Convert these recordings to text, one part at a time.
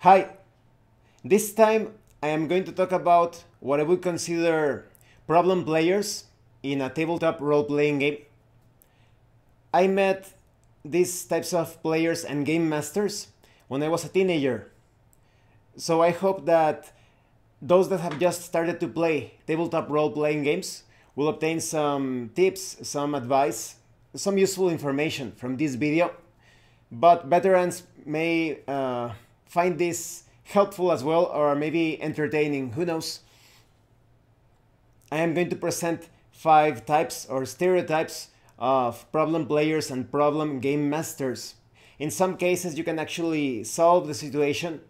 Hi, this time I am going to talk about what I would consider problem players in a tabletop role-playing game. I met these types of players and game masters when I was a teenager. So I hope that those that have just started to play tabletop role-playing games will obtain some tips, some advice, some useful information from this video. But veterans may find this helpful as well, or maybe entertaining, who knows. I am going to present 5 types or stereotypes of problem players and problem game masters. In some cases you can actually solve the situation,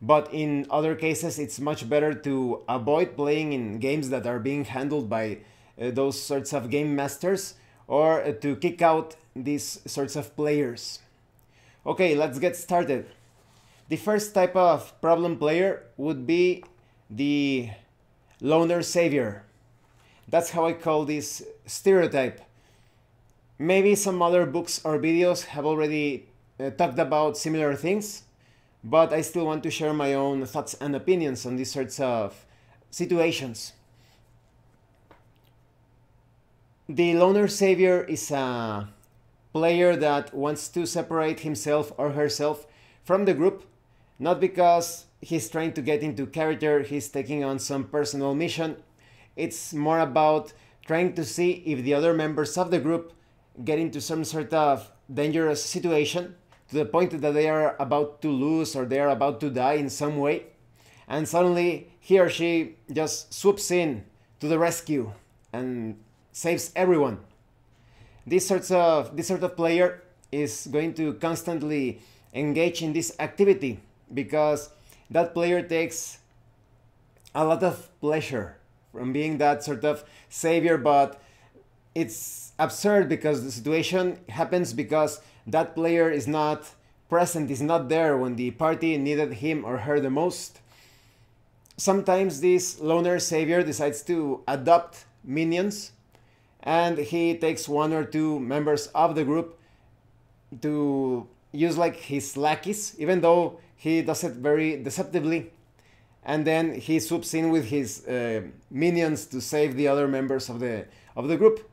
but in other cases it's much better to avoid playing in games that are being handled by those sorts of game masters, or to kick out these sorts of players. Okay, let's get started. The first type of problem player would be the loner savior. That's how I call this stereotype. Maybe some other books or videos have already talked about similar things, but I still want to share my own thoughts and opinions on these sorts of situations. The loner savior is a player that wants to separate himself or herself from the group, not because he's trying to get into character, he's taking on some personal mission. It's more about trying to see if the other members of the group get into some sort of dangerous situation to the point that they are about to lose or they are about to die in some way, and suddenly he or she just swoops in to the rescue and saves everyone. This sort of player is going to constantly engage in this activity because that player takes a lot of pleasure from being that sort of savior, but it's absurd because the situation happens because that player is not present, is not there when the party needed him or her the most. Sometimes this loner savior decides to adopt minions, and he takes 1 or 2 members of the group to use like his lackeys, even though he does it very deceptively, and then he swoops in with his minions to save the other members of the group.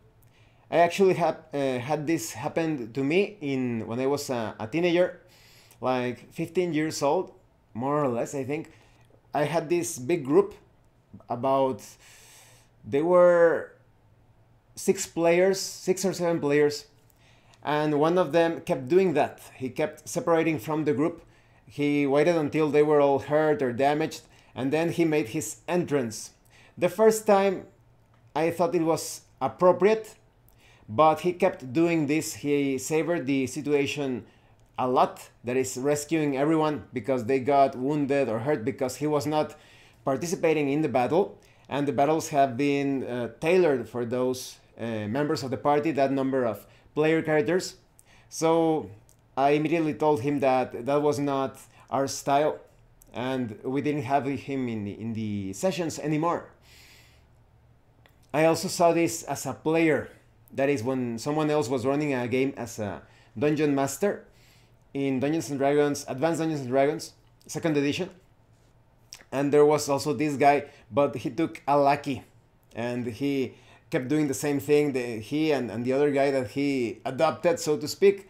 I actually had this happen to me when I was a teenager, like 15 years old, more or less, I think. I had this big group, they were 6 or 7 players, and one of them kept doing that. He kept separating from the group. He waited until they were all hurt or damaged, and then he made his entrance. The first time I thought it was appropriate, but he kept doing this. He savored the situation a lot, that is, rescuing everyone because they got wounded or hurt because he was not participating in the battle, and the battles have been tailored for those members of the party, that number of player characters. So I immediately told him that that was not our style, and we didn't have him in the sessions anymore. I also saw this as a player, that is, when someone else was running a game as a dungeon master in Dungeons & Dragons, Advanced Dungeons & Dragons, 2nd edition. And there was also this guy, but he took a lackey, and he kept doing the same thing. He and the other guy that he adopted, so to speak,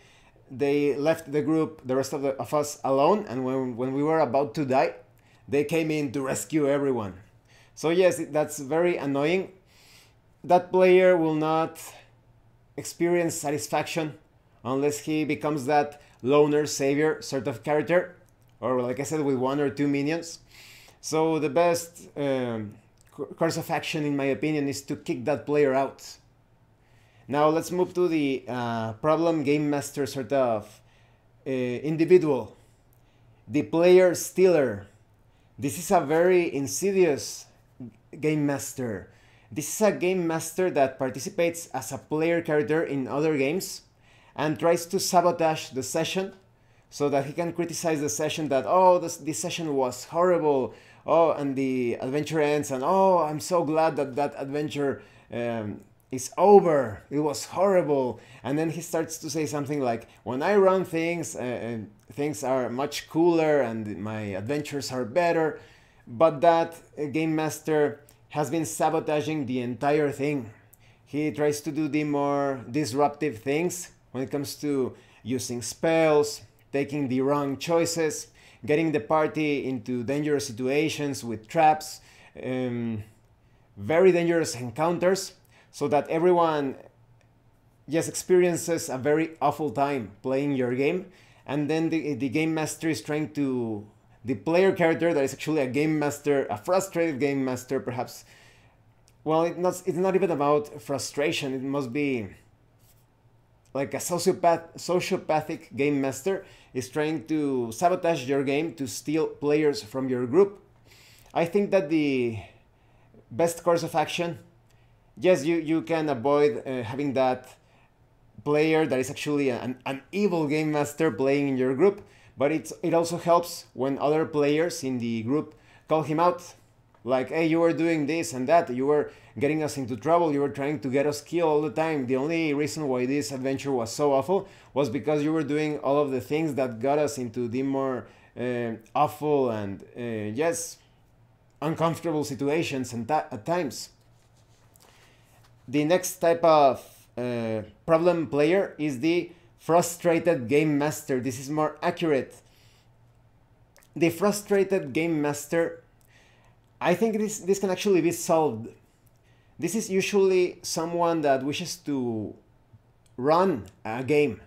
they left the group, the rest of us alone, and when we were about to die, they came in to rescue everyone. So yes, that's very annoying. That player will not experience satisfaction unless he becomes that loner savior sort of character, or like I said, with 1 or 2 minions. So the best course of action, in my opinion, is to kick that player out. Now let's move to the problem game master sort of individual. The player stealer. This is a very insidious game master. This is a game master that participates as a player character in other games and tries to sabotage the session so that he can criticize the session, that, oh, this session was horrible, oh, and the adventure ends, and oh, I'm so glad that that adventure it's over. It was horrible. And then he starts to say something like, when I run things, things are much cooler and my adventures are better. But that game master has been sabotaging the entire thing. He tries to do the more disruptive things when it comes to using spells, taking the wrong choices, getting the party into dangerous situations with traps, very dangerous encounters, so that everyone just experiences a very awful time playing your game. And then the game master is trying to, the player character that is actually a game master, a frustrated game master perhaps, well, it's not even about frustration, it must be like a sociopathic game master is trying to sabotage your game to steal players from your group. I think that the best course of action, yes, you can avoid having that player that is actually an evil game master playing in your group, but it also helps when other players in the group call him out. Like, hey, you were doing this and that, you were getting us into trouble, you were trying to get us killed all the time. The only reason why this adventure was so awful was because you were doing all of the things that got us into the more awful and, yes, uncomfortable situations and at times. The next type of problem player is the frustrated game master. This is more accurate. The frustrated game master, I think this can actually be solved. This is usually someone that wishes to run a game,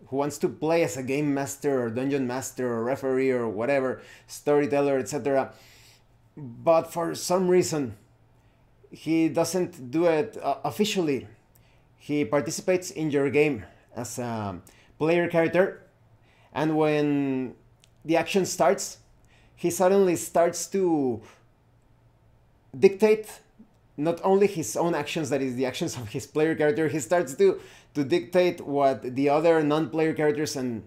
who wants to play as a game master or dungeon master or referee or whatever, storyteller, etc. But for some reason, he doesn't do it officially. He participates in your game as a player character, and when the action starts, he suddenly starts to dictate not only his own actions, that is the actions of his player character, he starts to dictate what the other non-player characters and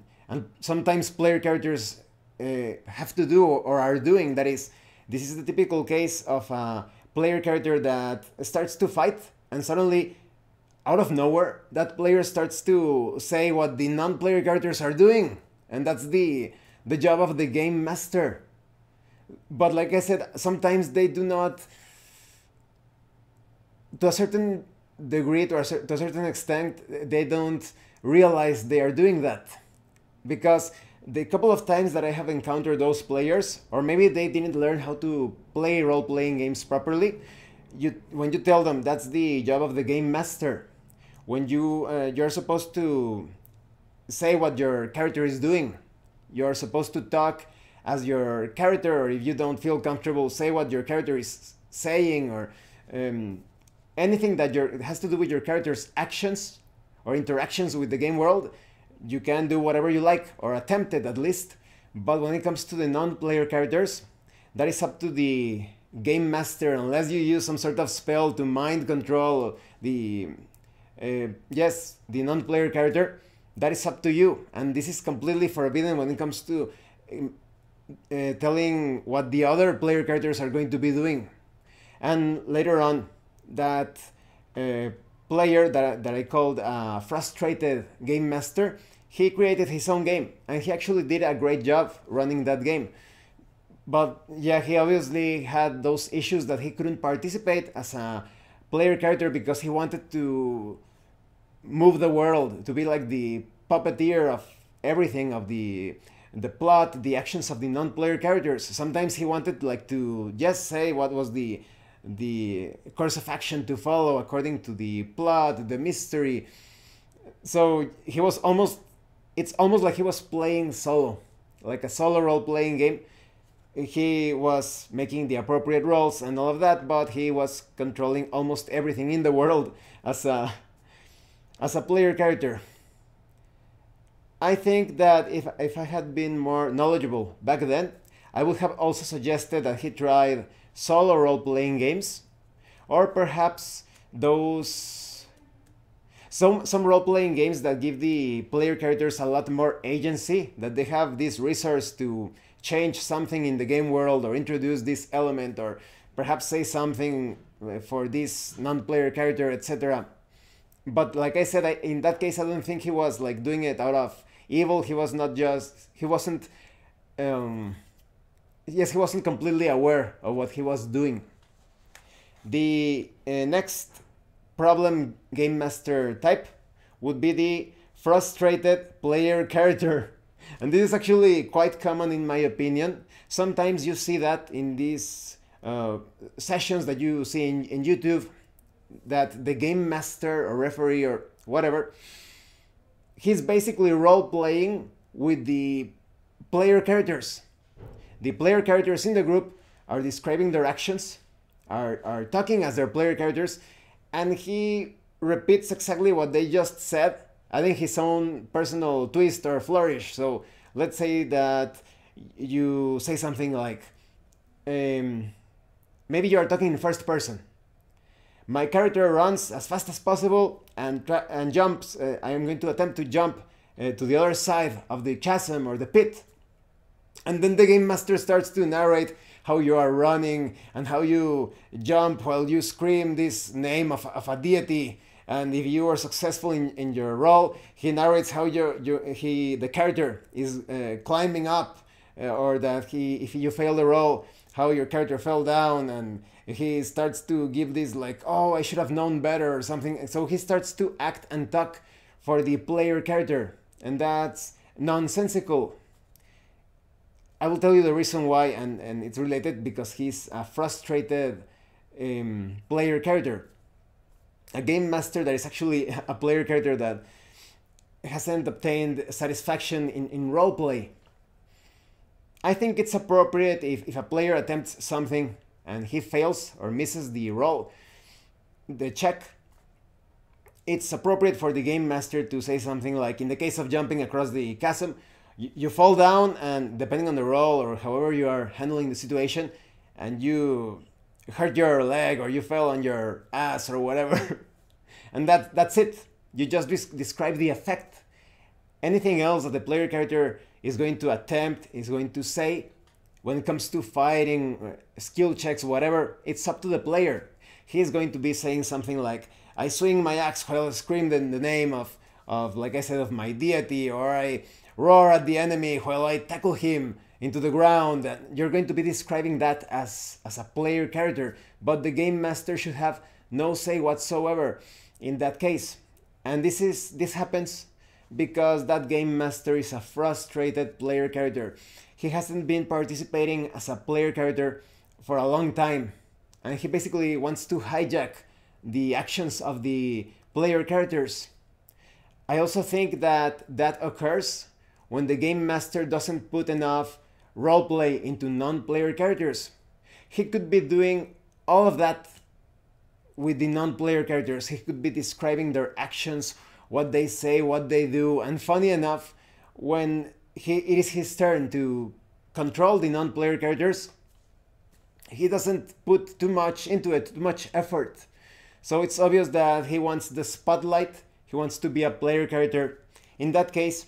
sometimes player characters have to do or are doing. That is, this is the typical case of a player character that starts to fight and suddenly, out of nowhere, that player starts to say what the non-player characters are doing. And that's the job of the game master. But like I said, sometimes they do not, to a certain degree, to a certain extent, they don't realize they are doing that. Because the couple of times that I have encountered those players, or maybe they didn't learn how to play role-playing games properly, when you tell them that's the job of the game master, when you're supposed to say what your character is doing, you're supposed to talk as your character, or if you don't feel comfortable, say what your character is saying, or anything that has to do with your character's actions or interactions with the game world. You can do whatever you like, or attempt it at least. But when it comes to the non-player characters, that is up to the game master, unless you use some sort of spell to mind control the non-player character. That is up to you, and this is completely forbidden when it comes to telling what the other player characters are going to be doing. And later on, that player that I called a frustrated game master, he created his own game, and he actually did a great job running that game. But yeah, he obviously had those issues that he couldn't participate as a player character because he wanted to move the world, to be like the puppeteer of everything, of the plot, the actions of the non-player characters. Sometimes he wanted like to just say what was the course of action to follow according to the plot, the mystery. So it's almost like he was playing solo, like a solo role-playing game. He was making the appropriate rolls and all of that, but he was controlling almost everything in the world as a player character. I think that if I had been more knowledgeable back then, I would have also suggested that he tried solo role-playing games, or perhaps some role-playing games that give the player characters a lot more agency, that they have this resource to change something in the game world, or introduce this element, or perhaps say something for this non-player character, etc. But like I said, in that case, I don't think he was like doing it out of evil. He was not just, he wasn't, um, yes, he wasn't completely aware of what he was doing. The next problem game master type would be the frustrated player character. And this is actually quite common in my opinion. Sometimes you see that in these sessions that you see in YouTube, that the game master or referee or whatever, he's basically role playing with the player characters. The player characters in the group are describing their actions, are talking as their player characters, and he repeats exactly what they just said, adding his own personal twist or flourish. So let's say that you say something like, maybe you are talking in first person. My character runs as fast as possible and jumps. I am going to attempt to jump to the other side of the chasm or the pit. And then the game master starts to narrate how you are running and how you jump while you scream this name of a deity. And if you are successful in your role, he narrates how the character is climbing up, or that if you fail the role, how your character fell down, and he starts to give this like, oh, I should have known better or something. So he starts to act and talk for the player character, and that's nonsensical. I will tell you the reason why, and it's related because he's a frustrated player character. A game master that is actually a player character that hasn't obtained satisfaction in roleplay. I think it's appropriate if a player attempts something and he fails or misses the roll, the check, it's appropriate for the game master to say something like, in the case of jumping across the chasm, you fall down, and depending on the roll or however you are handling the situation, and you hurt your leg or you fell on your ass or whatever, and that's it. You just describe the effect. Anything else that the player character is going to attempt, is going to say, when it comes to fighting, skill checks, whatever, it's up to the player. He is going to be saying something like, I swing my axe while I scream the name of, like I said, of my deity, or I roar at the enemy while I tackle him into the ground. And you're going to be describing that as a player character, but the game master should have no say whatsoever in that case. And this happens because that game master is a frustrated player character. He hasn't been participating as a player character for a long time, and he basically wants to hijack the actions of the player characters. I also think that occurs when the game master doesn't put enough roleplay into non-player characters. He could be doing all of that with the non-player characters. He could be describing their actions, what they say, what they do, and funny enough, when it is his turn to control the non-player characters, he doesn't put too much into it, too much effort. So it's obvious that he wants the spotlight, he wants to be a player character. In that case,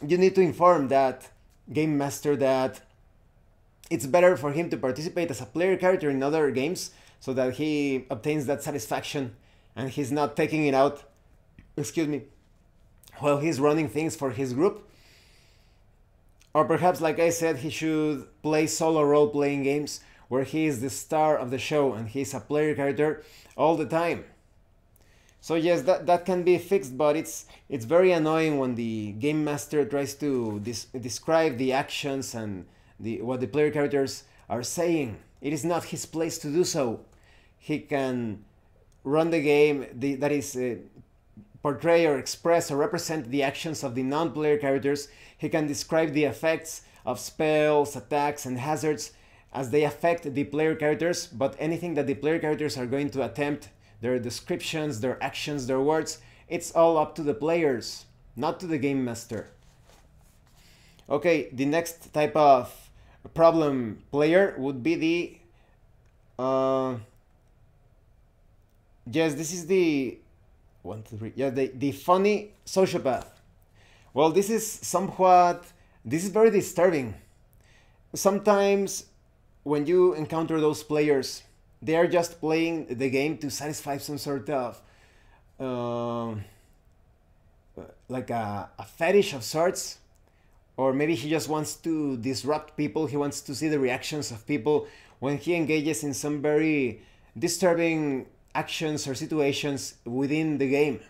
you need to inform that game master that it's better for him to participate as a player character in other games so that he obtains that satisfaction and he's not taking it out, while he's running things for his group. Or perhaps, like I said, he should play solo role-playing games where he is the star of the show and he's a player character all the time. So yes, that can be fixed, but it's very annoying when the game master tries to describe the actions and what the player characters are saying. It is not his place to do so. He can run the game, that is, portray or express or represent the actions of the non-player characters. He can describe the effects of spells, attacks, and hazards as they affect the player characters, but anything that the player characters are going to attempt, their descriptions, their actions, their words, it's all up to the players, not to the game master. Okay, the next type of problem player would be the yes, this is the the funny sociopath. Well, this is very disturbing. Sometimes when you encounter those players, they are just playing the game to satisfy some sort of um, like a fetish of sorts, or maybe he just wants to disrupt people. He wants to see the reactions of people when he engages in some very disturbing actions or situations within the game.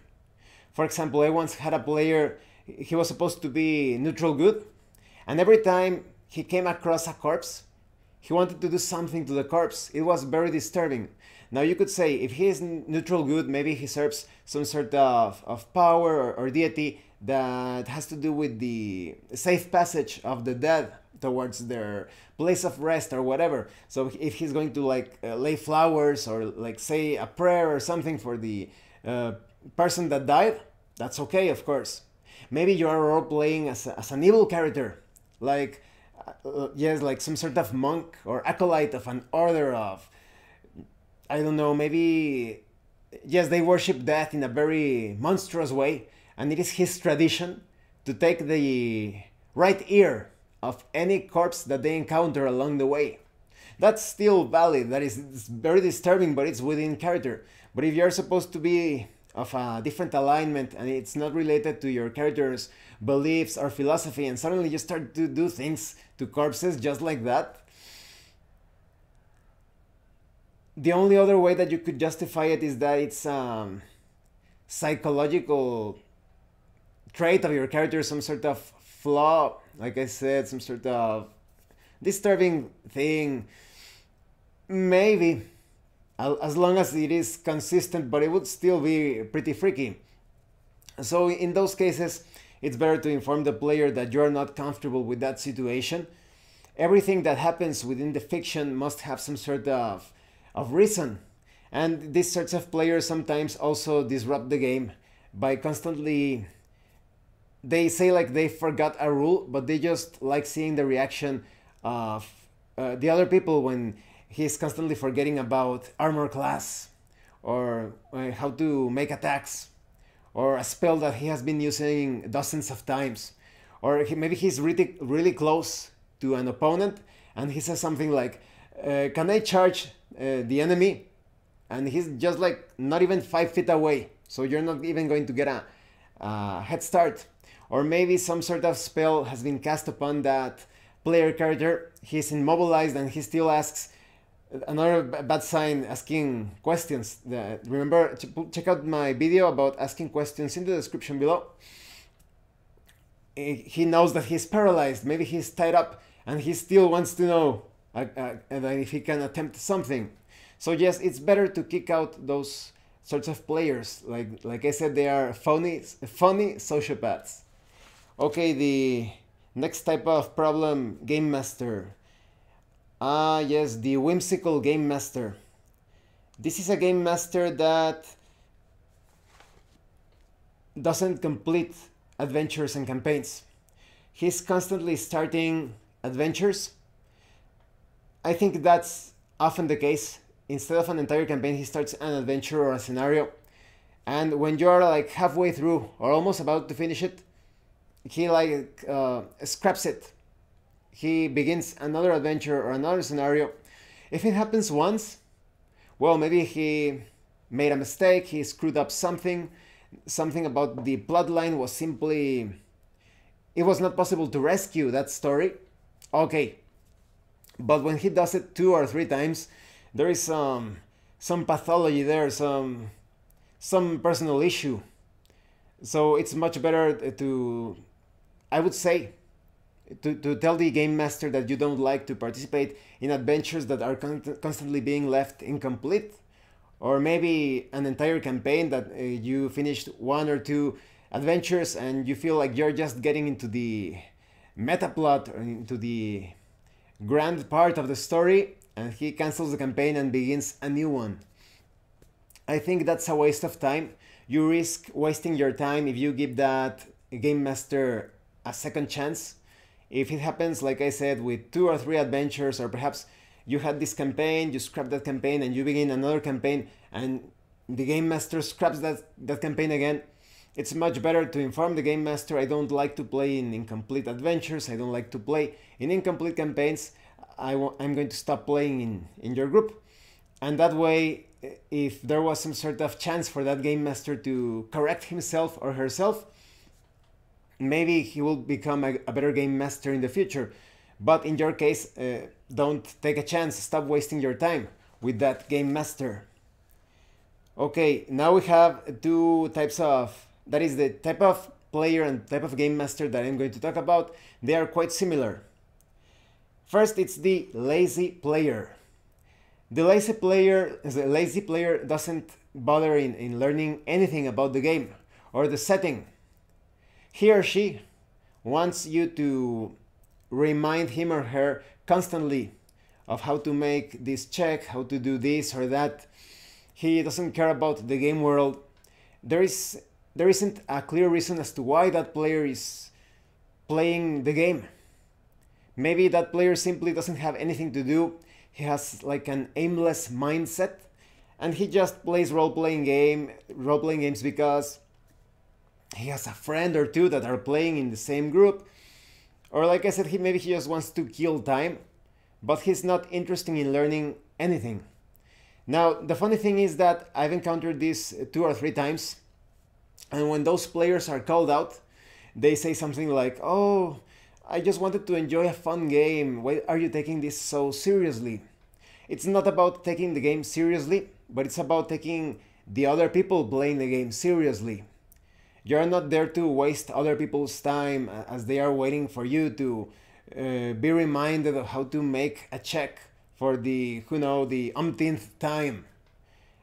For example, I once had a player, he was supposed to be neutral good, and every time he came across a corpse, he wanted to do something to the corpse. It was very disturbing. Now you could say if he is neutral good, maybe he serves some sort of power or deity that has to do with the safe passage of the dead towards their place of rest or whatever. So if he's going to like lay flowers or like say a prayer or something for the person that died, that's okay, of course. Maybe you are role playing as an evil character, like yes, like some sort of monk or acolyte of an order of, I don't know, maybe yes, they worship death in a very monstrous way, and it is his tradition to take the right ear of any corpse that they encounter along the way. That's still valid. That is it's very disturbing, but it's within character. But if you're supposed to be of a different alignment and it's not related to your character's beliefs or philosophy, and suddenly you start to do things to corpses just like that, the only other way that you could justify it is that it's psychological trait of your character, some sort of flaw, like I said, some sort of disturbing thing. Maybe, as long as it is consistent, but it would still be pretty freaky. So in those cases, it's better to inform the player that you're not comfortable with that situation. Everything that happens within the fiction must have some sort of reason. And these sorts of players sometimes also disrupt the game by constantly, they say like they forgot a rule, but they just like seeing the reaction of the other people when he's constantly forgetting about armor class or how to make attacks or a spell that he has been using dozens of times, or maybe he's really close to an opponent and he says something like, can I charge the enemy? And he's just like not even 5 feet away, so you're not even going to get a head start. Or maybe some sort of spell has been cast upon that player character, he's immobilized and he still asks, another bad sign, asking questions. Remember, check out my video about asking questions in the description below. He knows that he's paralyzed, maybe he's tied up, and he still wants to know if he can attempt something. So yes, it's better to kick out those sorts of players. Like I said, they are phony sociopaths. Okay, the next type of problem, game master. Yes, the whimsical game master. This is a game master that doesn't complete adventures and campaigns. He's constantly starting adventures. I think that's often the case. Instead of an entire campaign, he starts an adventure or a scenario. And when you're like halfway through or almost about to finish it, he like scraps it. He begins another adventure or another scenario. If it happens once, well, maybe he made a mistake, he screwed up something about the plotline was simply, it was not possible to rescue that story. Okay. But when he does it 2 or 3 times, there is some pathology there, some personal issue. So it's much better to, I would say, to tell the game master that you don't like to participate in adventures that are constantly being left incomplete, or maybe an entire campaign that you finished 1 or 2 adventures and you feel like you're just getting into the meta plot or into the grand part of the story, and he cancels the campaign and begins a new one. I think that's a waste of time. You risk wasting your time if you give that game master a second chance. If it happens, like I said, with 2 or 3 adventures, or perhaps you had this campaign, you scrap that campaign and you begin another campaign and the game master scraps that campaign again, it's much better to inform the game master, I don't like to play in incomplete adventures, I don't like to play in incomplete campaigns, I'm going to stop playing in your group. And that way, if there was some sort of chance for that game master to correct himself or herself, maybe he will become a better game master in the future. But in your case, don't take a chance. Stop wasting your time with that game master. Okay, now we have two types of, that is the type of player and type of game master that I'm going to talk about. They are quite similar. First, it's the lazy player. The lazy player doesn't bother in learning anything about the game or the setting. He or she wants you to remind him or her constantly of how to make this check, how to do this or that. He doesn't care about the game world. There isn't a clear reason as to why that player is playing the game. Maybe that player simply doesn't have anything to do. He has like an aimless mindset, and he just plays role-playing games because he has a friend or two that are playing in the same group. Or like I said, maybe he just wants to kill time, but he's not interested in learning anything. Now, the funny thing is that I've encountered this 2 or 3 times, and when those players are called out, they say something like, "Oh, I just wanted to enjoy a fun game. Why are you taking this so seriously?" It's not about taking the game seriously, but it's about taking the other people playing the game seriously. You're not there to waste other people's time as they are waiting for you to be reminded of how to make a check for the umpteenth time.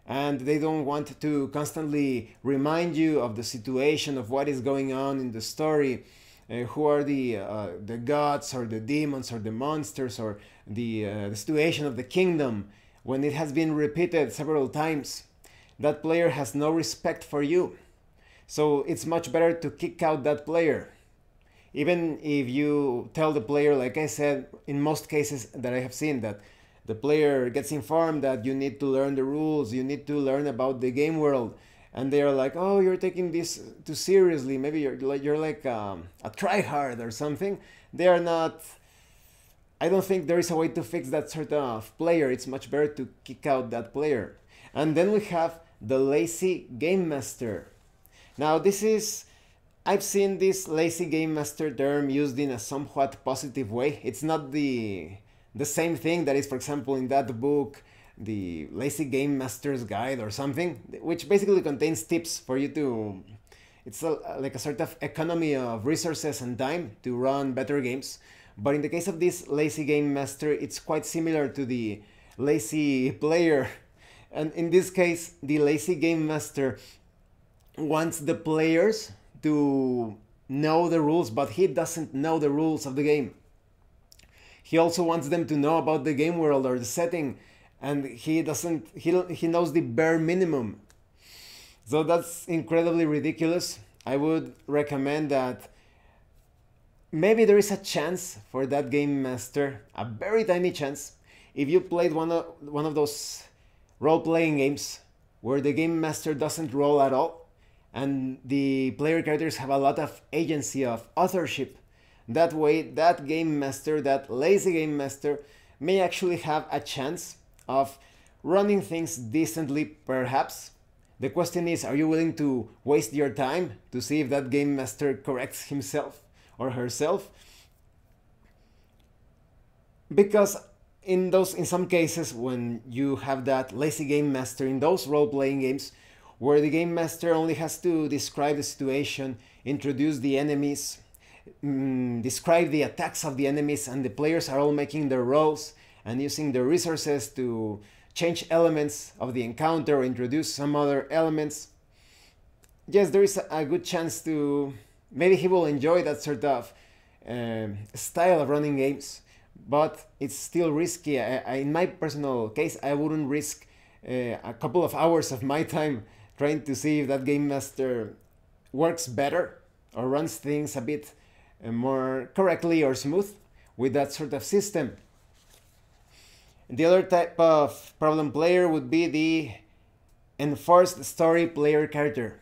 And they don't want to constantly remind you of the situation of what is going on in the story. Who are the gods or the demons or the monsters or the situation of the kingdom when it has been repeated several times. That player has no respect for you. So it's much better to kick out that player. Even if you tell the player, like I said, in most cases that I have seen, that the player gets informed that you need to learn the rules, you need to learn about the game world, and they are like, "Oh, you're taking this too seriously. Maybe you're like a tryhard or something." They are not. I don't think there is a way to fix that sort of player. It's much better to kick out that player. And then we have the lazy game master. Now I've seen this lazy game master term used in a somewhat positive way. It's not the same thing that is, for example, in that book, the Lazy Game Master's Guide or something, which basically contains tips for you to, like a sort of economy of resources and time to run better games. But in the case of this Lazy Game Master, it's quite similar to the lazy player. And in this case, the Lazy Game Master wants the players to know the rules, but he doesn't know the rules of the game. He also wants them to know about the game world or the setting, and he knows the bare minimum. So that's incredibly ridiculous. I would recommend that maybe there is a chance for that game master, a very tiny chance, if you played one of those role-playing games where the game master doesn't roll at all, and the player characters have a lot of agency of authorship. That way, that game master, that lazy game master, may actually have a chance of running things decently, perhaps. The question is, are you willing to waste your time to see if that game master corrects himself or herself? Because in some cases, when you have that lazy game master in those role-playing games, where the game master only has to describe the situation, introduce the enemies, describe the attacks of the enemies, and the players are all making their rolls and using their resources to change elements of the encounter or introduce some other elements. Yes, there is a good chance to maybe he will enjoy that sort of style of running games, but it's still risky. In my personal case, I wouldn't risk a couple of hours of my time trying to see if that game master works better or runs things a bit more correctly or smooth with that sort of system. The other type of problem player would be the enforced story player character.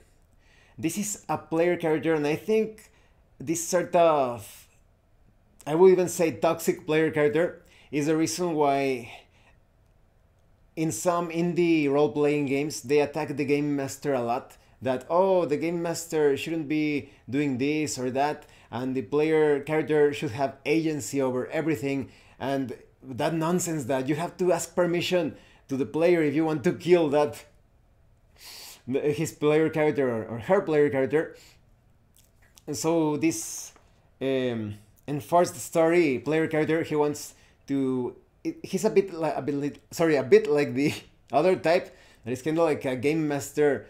This is a player character, and I think this sort of, I would even say toxic player character, is the reason why in some indie role-playing games, they attack the game master a lot. That, oh, the game master shouldn't be doing this or that, and the player character should have agency over everything, and that nonsense that you have to ask permission to the player if you want to kill that his player character or her player character. And so this enforced story player character, he wants to. He's a bit like the other type that is kind of like a game master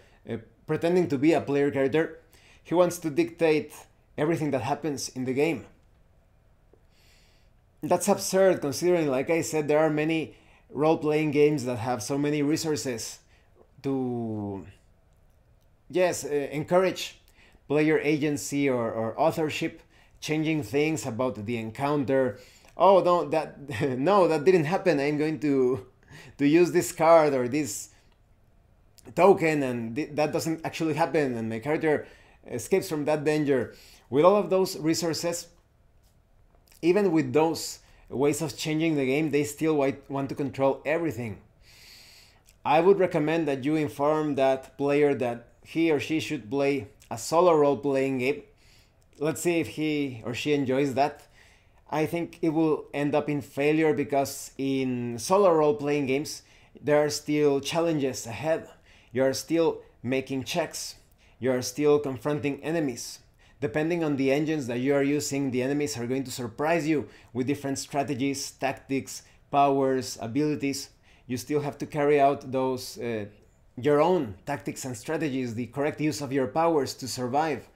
pretending to be a player character. He wants to dictate everything that happens in the game. That's absurd considering, like I said, there are many role-playing games that have so many resources to, yes, encourage player agency or authorship, changing things about the encounter. Oh no, that no, that didn't happen. I'm going to use this card or this token, and that doesn't actually happen, and my character escapes from that danger. With all of those resources, even with those ways of changing the game, they still want to control everything. I would recommend that you inform that player that he or she should play a solo role-playing game. Let's see if he or she enjoys that. I think it will end up in failure because in solo role-playing games, there are still challenges ahead. You are still making checks. You are still confronting enemies. Depending on the engines that you are using, the enemies are going to surprise you with different strategies, tactics, powers, abilities. You still have to carry out those your own tactics and strategies, the correct use of your powers to survive.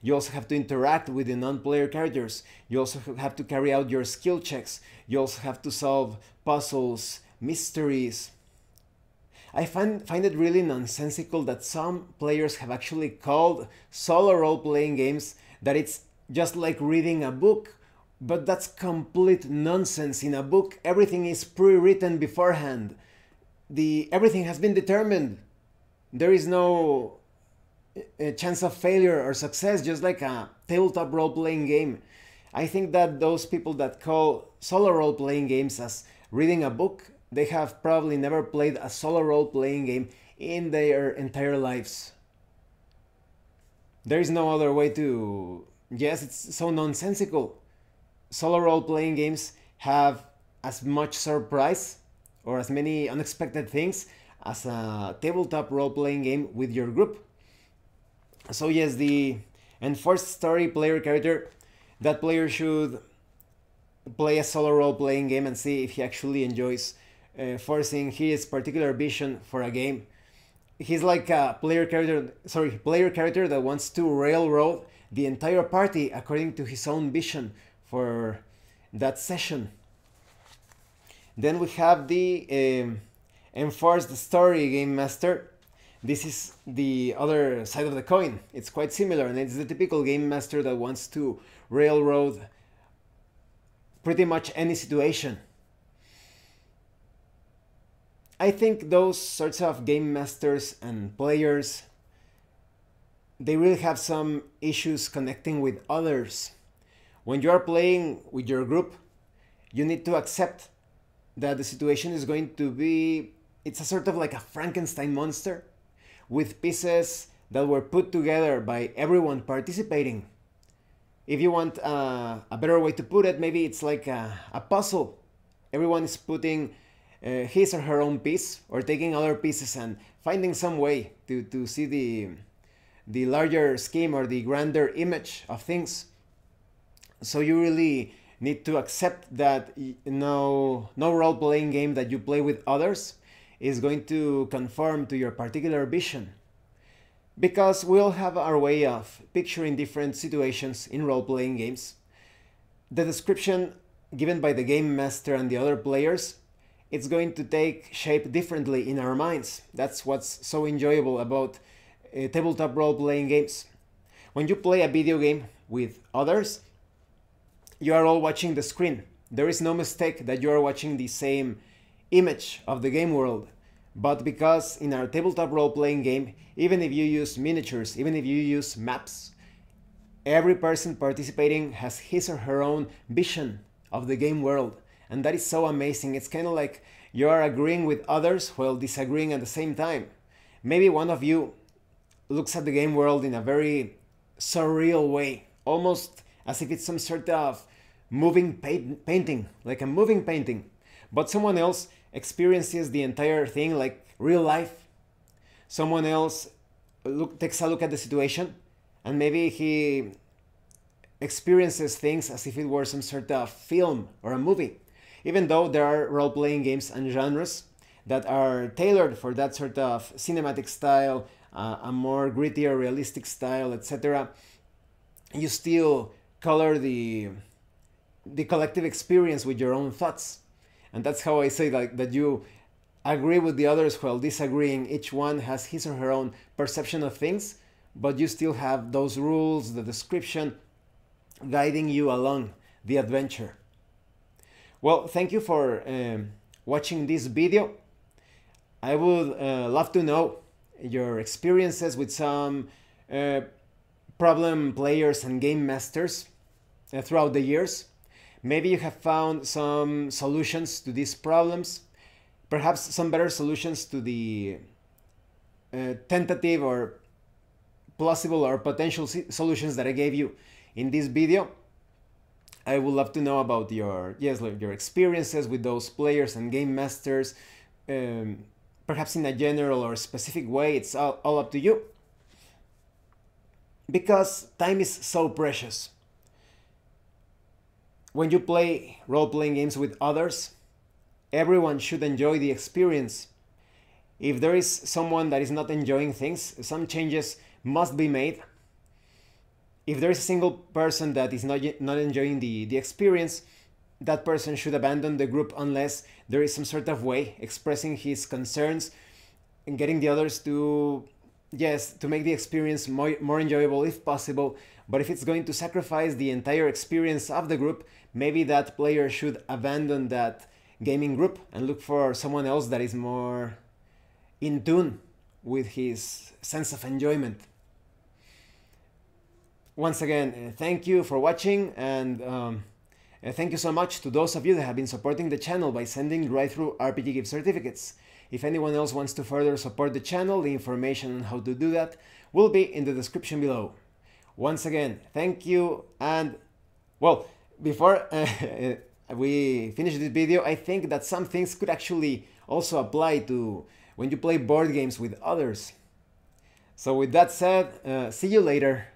You also have to interact with the non-player characters. You also have to carry out your skill checks. You also have to solve puzzles, mysteries. I find it really nonsensical that some players have actually called solo role-playing games that it's just like reading a book. But that's complete nonsense. In a book, everything is pre-written beforehand. Everything has been determined. There is no a chance of failure or success, just like a tabletop role-playing game. I think that those people that call solo role-playing games as reading a book, they have probably never played a solo role-playing game in their entire lives. There is no other way to... Yes, it's so nonsensical. Solo role-playing games have as much surprise or as many unexpected things as a tabletop role-playing game with your group. So yes, the enforced story player character, that player should play a solo role-playing game and see if he actually enjoys forcing his particular vision for a game. He's like a player character that wants to railroad the entire party according to his own vision for that session. Then we have the enforced story game master. This is the other side of the coin. It's quite similar, and it's the typical game master that wants to railroad pretty much any situation. I think those sorts of game masters and players, they really have some issues connecting with others. When you are playing with your group, you need to accept that the situation is going to be, it's a sort of like a Frankenstein monster with pieces that were put together by everyone participating. If you want a better way to put it, maybe it's like a puzzle. Everyone is putting his or her own piece or taking other pieces and finding some way to see the larger scheme or the grander image of things. So you really need to accept that no role-playing game that you play with others is going to conform to your particular vision. Because we all have our way of picturing different situations in role-playing games. The description given by the game master and the other players, it's going to take shape differently in our minds. That's what's so enjoyable about tabletop role-playing games. When you play a video game with others, you are all watching the screen. There is no mistake that you are watching the same image of the game world. But because in our tabletop role-playing game, even if you use miniatures, even if you use maps, every person participating has his or her own vision of the game world. And that is so amazing. It's kind of like You are agreeing with others while disagreeing at the same time. Maybe one of you looks at the game world in a very surreal way, almost as if it's some sort of moving painting, like a moving painting. But someone else experiences the entire thing like real life. Someone else takes a look at the situation, and maybe he experiences things as if it were some sort of film or a movie. Even though there are role-playing games and genres that are tailored for that sort of cinematic style, a more grittier, realistic style, etc., you still color the collective experience with your own thoughts. And that's how I say that you agree with the others while disagreeing. Each one has his or her own perception of things, but you still have those rules, the description, guiding you along the adventure. Well, thank you for watching this video. I would love to know your experiences with some problem players and game masters throughout the years. Maybe you have found some solutions to these problems, perhaps some better solutions to the tentative or plausible or potential solutions that I gave you in this video. I would love to know about your experiences with those players and game masters, perhaps in a general or specific way. It's all up to you. Because time is so precious. When you play role-playing games with others, everyone should enjoy the experience. If there is someone that is not enjoying things, some changes must be made. If there is a single person that is not enjoying the experience, that person should abandon the group unless there is some sort of way expressing his concerns and getting the others to make the experience more enjoyable if possible. But if it's going to sacrifice the entire experience of the group, maybe that player should abandon that gaming group and look for someone else that is more in tune with his sense of enjoyment. Once again, thank you for watching, and thank you so much to those of you that have been supporting the channel by sending drive-through RPG gift certificates. If anyone else wants to further support the channel, the information on how to do that will be in the description below. Once again, thank you, and well, before we finish this video, I think that some things could actually also apply to when you play board games with others. So with that said, see you later.